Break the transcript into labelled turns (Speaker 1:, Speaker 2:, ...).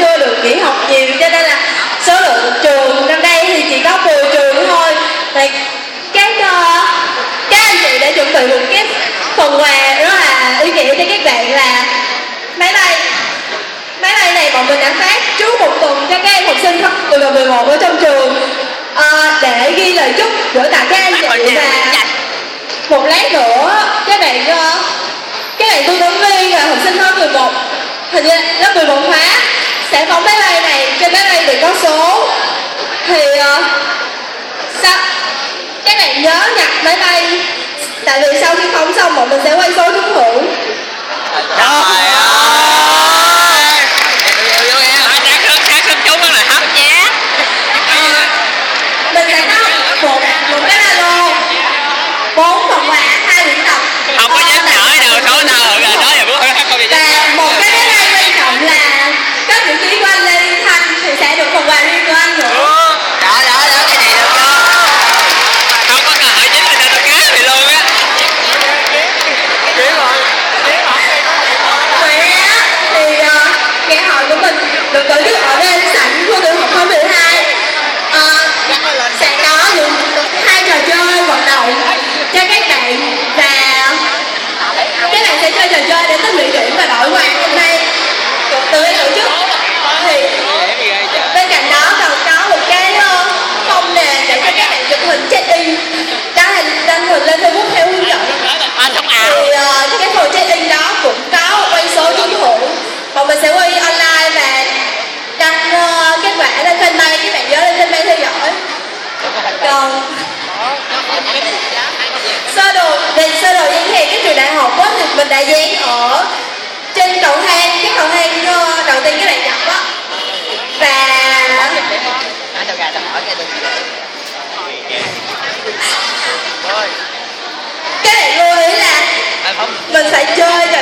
Speaker 1: chưa được nghỉ học nhiều, cho nên là số lượng trường năm đây thì chỉ có 10 trường thôi. Thì các anh chị đã chuẩn bị một cái phần quà rất là ý nghĩa cho các bạn là máy bay này bọn mình đã phát trước một tuần cho các em học sinh cấp 10 và 11 ở trong trường, để ghi lời chúc gửi tặng các anh chị. Và một lát nữa các bạn tư vấn viên và học sinh lớp 11, hình như lớp 11 hóa sẽ phóng máy bay này. Trên máy bay thì có số, thì các bạn nhớ nhặt máy bay, tại vì sau khi phóng xong bọn mình sẽ quay số trúng thưởng.
Speaker 2: Trời ơi, sáng sớm chúng là hấp nhé.
Speaker 1: Mình sẽ có một cái ba lô, 4 phần quà, 2 quyển tập,
Speaker 2: Không có dám nói đâu, số nào rồi đó giờ cũng không gì.
Speaker 1: và một cái máy bay quan trọng là có chữ ký của anh Lê Liên Thanh thì sẽ được phần quà riêng của anh nữa.
Speaker 2: Đó, cái này được chưa? Không có cơ hội chính là cho tôi cá thì luôn á.
Speaker 1: Thì ngày hội của mình được tổ chức ở bên sảnh của trường học khối 12. Sẽ có những 2 trò chơi vận động cho các bạn, và các bạn sẽ chơi trò chơi để tích lũy điểm và đổi quà hôm nay từ cái tổ chức. Thì bên cạnh đó còn có một cái phông nền để cho các bạn chụp hình check in, đăng hình lên Facebook theo hướng dẫn. Thì cái phần check in đó cũng có quay số trúng thưởng, bọn mình sẽ quay online và đăng kết quả lên fanpage, các bạn nhớ lên fanpage theo dõi. Còn sơ đồ dán thì cái trường đại học thì mình đã dán ở trên cầu thang, cái cầu thang đầu tiên các bạn nhập á. Và các bạn lưu ý là mình phải chơi trò